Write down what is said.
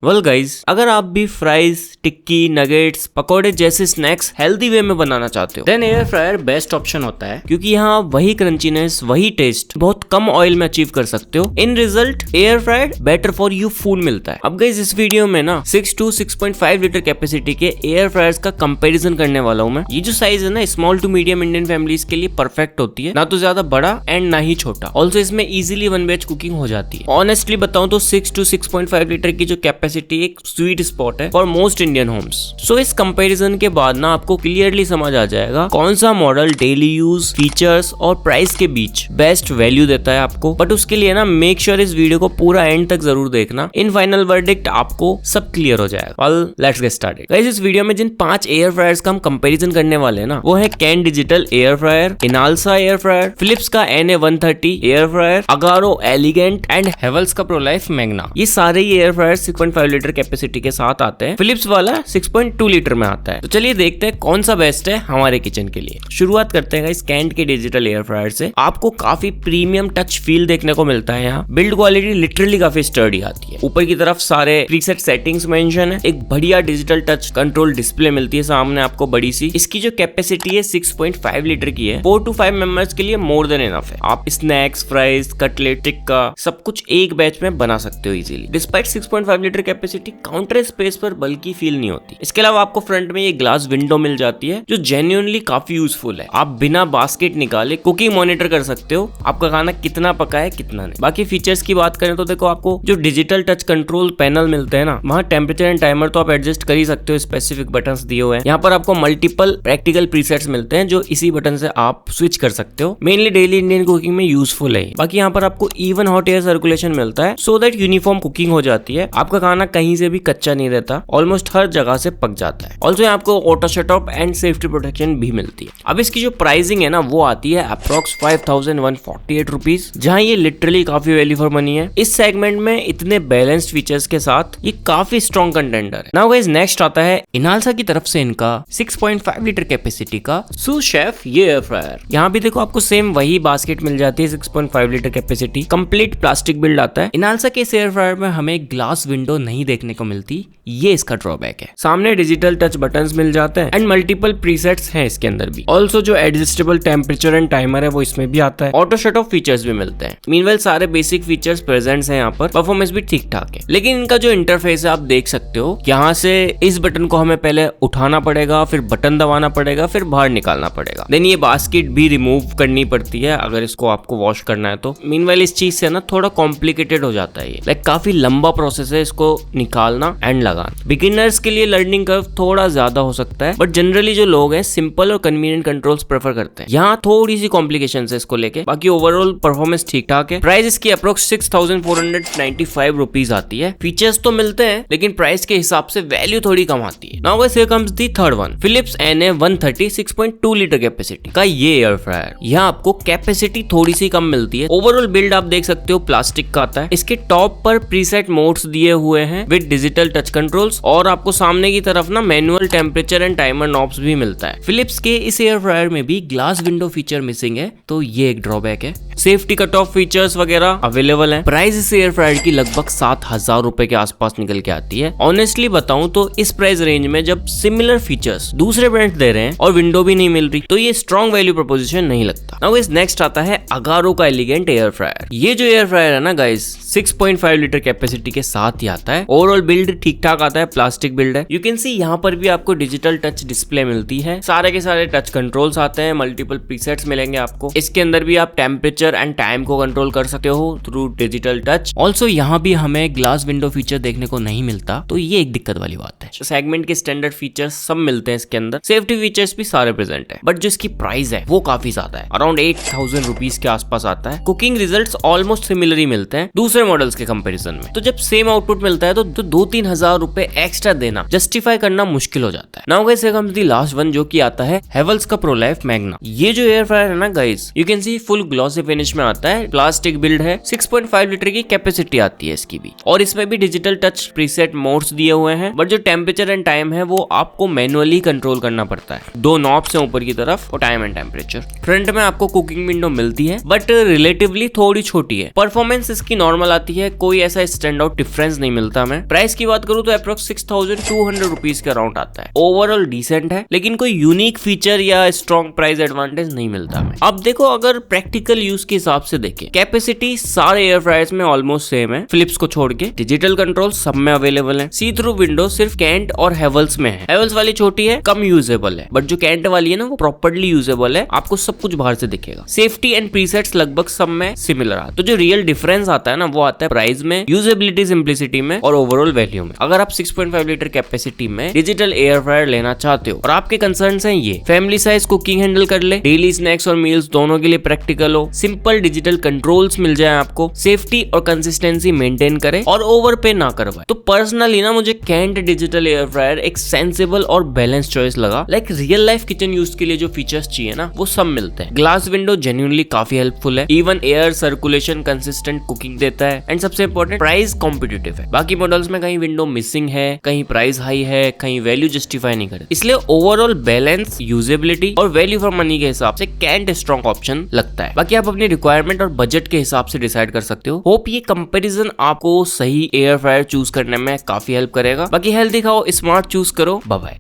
Well guys, अगर आप भी फ्राइज, टिक्की, नगेट्स, पकौड़े जैसे स्नैक्स हेल्दी वे में बनाना चाहते हो then air fryer best option होता है, क्योंकि यहाँ वही क्रंचीनेस, वही टेस्ट बहुत कम ऑयल में अचीव कर सकते हो। इन result air fryer better for you food मिलता है। अब गाइज इस वीडियो में ना 6 to 6.5 लीटर कैपेसिटी के एयर फ्रायर्स का कंपैरिजन करने वाला हूँ मैं। ये जो साइज है ना small to medium Indian families के लिए परफेक्ट होती है, ना तो ज्यादा बड़ा एंड ना ही छोटा। ऑल्सो इसमें इजिली वन बैच कुकिंग हो जाती है। ऑनेस्टली बताऊं तो 6 to 6.5 लीटर की जो कैपेसिटी एक स्वीट स्पॉट है फॉर मोस्ट इंडियन होम्स। सो इस कंपैरिजन के बाद ना आपको क्लियरली समझ आ जाएगा कौन सा मॉडल डेली यूज, फीचर्स और प्राइस के बीच बेस्ट वैल्यू देता है आपको। बट उसके लिए ना मेक श्योर इस वीडियो को पूरा एंड तक जरूर देखना। इन फाइनल वर्डिक्ट आपको सब क्लियर हो जाएगा। Well let's get started. Guys इस वीडियो में जिन 5 एयर फ्रायर्स का हम कंपैरिजन करने वाले हैं ना, वो है Kent digital air fryer, Inalsa air fryer, Philips का NA130 air fryer, Agaro elegant and Havells का प्रोलाइफ मैग्ना। ये सारे ही एयर फ्रायर 6.5 लीटर कैपेसिटी के साथ आते हैं। फिलिप्स वाला 6.2 लीटर में आता है। तो चलिए देखते हैं कौन सा बेस्ट है हमारे किचन के लिए। शुरुआत करते हैं इस कैन के डिजिटल एयर फ्रायर से। आपको काफी प्रीमियम टच फील देखने को मिलता है। यहाँ बिल्ड क्वालिटी लिटरली काफी स्टर्डी आती है। ऊपर की तरफ सारे प्रीसेट सेटिंग्स मेंशन है। एक बढ़िया डिजिटल टच कंट्रोल डिस्प्ले मिलती है सामने आपको बड़ी सी। इसकी जो कैपेसिटी है 6.5 लीटर की है। 4 to 5 मेंबर्स के लिए मोर देन इनफ है। आप स्नैक्स, फ्राइज, कटलेट, टिक्का सब कुछ एक बैच में बना सकते हो easily. Despite 6.5 litre capacity counter space पर बल्कि फील नहीं होती। इसके अलावा आपको फ्रंट में ये ग्लास विंडो मिल जाती है जो जेन्युइनली काफी यूजफुल है। आप बिना बास्केट निकाले कुकिंग मॉनिटर कर सकते हो आपका खाना कितना पका है कितना नहीं। बाकी फीचर्स की बात करें तो देखो, आपको जो डिजिटल टच कंट्रोल पैनल मिलते हैं ना, वहाँ टेम्परेचर एंड टाइमर तो आप एडजस्ट कर ही सकते हो। स्पेसिफिक बटन्स दिए हुए हैं। यहाँ पर आपको मल्टीपल प्रैक्टिकल प्रीसेट्स मिलते हैं जो इसी बटन से आप स्विच कर सकते हो। मेनली डेली इंडियन कुकिंग में यूजफुल है। बाकी यहाँ पर आपको इवन हॉट एयर सर्कुलेशन मिलता है सो दैट यूनिफॉर्म कुकिंग हो जाती है। आपका खाना कहीं से भी कच्चा नहीं रहता, ऑलमोस्ट हर जगह से पक जाता है। ऑल्सो आपको auto shut off and safety protection भी मिलती है। अब इसकी जो प्राइसिंग है ना, वो आती है अप्रोक्स 5148 रुपीज, जहाँ ये लिटरली काफी वैल्यू फॉर मनी है। इस सेगमेंट में इतने बैलेंस्ड फीचर्स के साथ ये काफी स्ट्रॉन्ग कंटेंडर है। नाउ गाइस नेक्स्ट आता है इनालसा की तरफ से इनका 6.5 लीटर कैपेसिटी का सू शेफ ये एयर फ्रायर। यहाँ भी देखो आपको सेम वही बास्केट मिल जाती है। 6.5 litre capacity, complete plastic build आता है। इनालसा के इस एयर फ्रायर में हमें ग्लास विंडो नहीं देखने को मिलती, ये इसका ड्रॉबैक है। सामने डिजिटल टच बटन्स मिल जाते हैं एंड मल्टीपल प्रीसेट्स हैं इसके अंदर भी। ऑल्सो जो एडजस्टेबल टेम्परेचर एंड टाइमर है वो इसमें भी आता है। ऑटो शट ऑफ फीचर्स भी मिलते हैं। मीनवेल सारे बेसिक फीचर्स प्रेजेंट हैं यहाँ पर। परफॉर्मेंस भी ठीक ठाक है। लेकिन इनका जो इंटरफेस है आप देख सकते हो, यहाँ से इस बटन को हमें पहले उठाना पड़ेगा, फिर बटन दबाना पड़ेगा, फिर बाहर निकालना पड़ेगा। देन ये बास्केट भी रिमूव करनी पड़ती है अगर इसको आपको वॉश करना है तो। मीनवेल इस चीज से ना थोड़ा कॉम्प्लिकेटेड हो जाता है। ये लाइक काफी लंबा प्रोसेस है इसको निकालना एंड लगाना। बिगिनर्स के लिए लर्निंग कर्व थोड़ा ज्यादा हो सकता है, बट जनरली जो लोग हैं सिंपल और कन्वीनियंट कंट्रोल्स प्रेफर करते हैं। यहाँ थोड़ी सी कॉम्प्लिकेशन है इसको लेके। बाकी ओवरऑल परफॉर्मेंस ठीक ठाक है। प्राइस इसकी अप्रोक्स 6495 रुपीज आती है। फीचर्स तो मिलते हैं लेकिन प्राइस के हिसाब से वैल्यू थोड़ी कम आती है। Now guys here comes the third one, Philips NA130 6.2 litre capacity का ये एयर फ्रायर। यहाँ आपको कैपेसिटी थोड़ी सी कम मिलती है। ओवरऑल बिल्ड आप देख सकते हो प्लास्टिक का आता है। इसके टॉप पर प्रीसेट मोड्स दिए हुए हैं विद डिजिटल टच कंट्रोल्स, और आपको सामने की तरफ ना manual temperature and timer knobs भी मिलता है। फिलिप्स के इस एयर फ्रायर में भी ग्लास विंडो फीचर मिसिंग है, तो ये एक ड्रॉबैक है। सेफ्टी कट ऑफ फीचर्स वगैरह अवेलेबल है। प्राइस इस एयर फ्रायर की लगभग 7000 रुपए के आसपास निकल के आती है। ऑनेस्टली बताऊं तो इस प्राइस रेंज में जब सिमिलर फीचर्स दूसरे ब्रांड दे रहे हैं और विंडो भी नहीं मिल रही, तो ये स्ट्रॉन्ग वैल्यू प्रोपोजिशन नहीं लगता। नाउ गाइस नेक्स्ट आता है अगारो का एलिगेंट एयर फ्रायर। ये जो एयर फ्रायर है ना गाइस 6.5 लीटर कैपेसिटी के साथ ही आता है। ओवरऑल बिल्ड ठीक ठाक आता है, प्लास्टिक बिल्ड है। यू कैन सी यहाँ पर भी आपको डिजिटल टच डिस्प्ले मिलती है। सारे के सारे टच कंट्रोल्स आते हैं, मल्टीपल प्रीसेट्स मिलेंगे आपको। इसके अंदर भी आप टेम्परेचर एंड टाइम को कंट्रोल कर सकते हो थ्रू डिजिटल टच। ऑल्सो यहाँ भी हमें ग्लास विंडो फीचर देखने को नहीं मिलता, तो ये एक दिक्कत वाली बात है। सेगमेंट के स्टैंडर्ड फीचर्स सब मिलते हैं इसके अंदर। सेफ्टी फीचर्स भी सारे प्रेजेंट है, बट जो इसकी प्राइस है वो काफी ज्यादा है। अराउंड 8000 रुपीज के आसपास आता है। कुकिंग रिजल्ट्स ऑलमोस्ट सिमिलर ही मिलते हैं दूसरे मॉडल्स के कंपैरिजन में। तो जब सेम आउटपुट मिलता है तो 2-3 हजार रुपए एक्स्ट्रा देना जस्टिफाई करना मुश्किल हो जाता है। Now guys here comes the last one, जो कि आता है हेवल्स का प्रोलाइफ मैग्ना। ये जो एयर फ्रायर है ना guys, you can see full glossy finish में आता है। प्लास्टिक बिल्ड है। 6.5 लीटर की कैपेसिटी आती है इसकी भी, और इसमें भी डिजिटल टच प्रीसेट मोड्स दिए हुए हैं। बट जो टेम्परेचर एंड टाइम है वो आपको मैनुअली कंट्रोल करना पड़ता है। 2 नॉब्स हैं ऊपर की तरफ और टाइम एंड टेम्परेचर। फ्रंट में आपको कुकिंग विंडो मिलती है, बट रिलेटिवली थोड़ी छोटी है। परफॉर्मेंस इसकी नॉर्मल आती है, कोई ऐसा स्टैंड आउट डिफरेंस नहीं मिलता। मिलता हमें। प्राइस की बात करूँ तो अप्रोक्स 6200 रुपीज के अराउंड आता है। ओवरऑल डिसेंट है, लेकिन कोई यूनिक फीचर या स्ट्रॉन्ग प्राइस एडवांटेज नहीं मिलता हमें। अब देखो, अगर प्रैक्टिकल यूज के हिसाब से देखें, कैपेसिटी सारे एयर फ्रायर्स में ऑलमोस्ट सेम है फिलिप्स को छोड़ के। डिजिटल कंट्रोल सब में अवेलेबल है। सी थ्रू विंडो सिर्फ कैंट और हेवल्स में है। हेवल्स वाली छोटी है, कम यूजेबल है, बट जो कैंट वाली है ना वो प्रॉपर्ली यूजेबल है, आपको सब कुछ बाहर से दिखेगा। सेफ्टी एंड प्रीसेट्स लगभग सब में सिमिलर है। तो जो रियल डिफरेंस आता है ना वो आता है प्राइस में, यूजेबिलिटी, सिंप्लिसिटी में और ओवरऑल वैल्यू में। अगर आप 6.5 लीटर कैपेसिटी में डिजिटल एयर फ्रायर लेना चाहते हो और आपके कंसर्न्स हैं ये, फैमिली साइज कुकिंग हैंडल कर ले, डेली स्नैक्स और मील्स दोनों के लिए प्रैक्टिकल हो, सिंपल डिजिटल कंट्रोल्स मिल जाए आपको, सेफ्टी और कंसिस्टेंसी मेंटेन करे और ओवर पे ना करवाए, तो पर्सनली ना मुझे कैंट डिजिटल एयर फ्रायर एक सेंसिबल और बैलेंस चॉइस लगा। Like real life kitchen use के लिए जो फीचर्स चाहिए ना वो सब मिलते हैं। ग्लास विंडो जेन्युइनली काफी हेल्पफुल है, even air circulation, consistent cooking देता है, एंड सबसे इंपॉर्टेंट प्राइस कॉम्पिटिटिव है। बाकी मॉडल्स में कहीं विंडो मिसिंग है, कहीं प्राइस हाई है, कहीं वैल्यू जस्टिफाई नहीं करे। इसलिए ओवरऑल बैलेंस, यूजेबिलिटी और वैल्यू फॉर मनी के हिसाब से कैंट स्ट्रॉन्ग ऑप्शन लगता है। बाकी आप अपनी रिक्वायरमेंट और बजट के हिसाब से डिसाइड कर सकते हो। होप ये कंपैरिजन आपको सही एयर फ्रायर चूज करने में काफी हेल्प करेगा। बाकी हेल्दी खाओ, स्मार्ट चूज करो। Bye bye.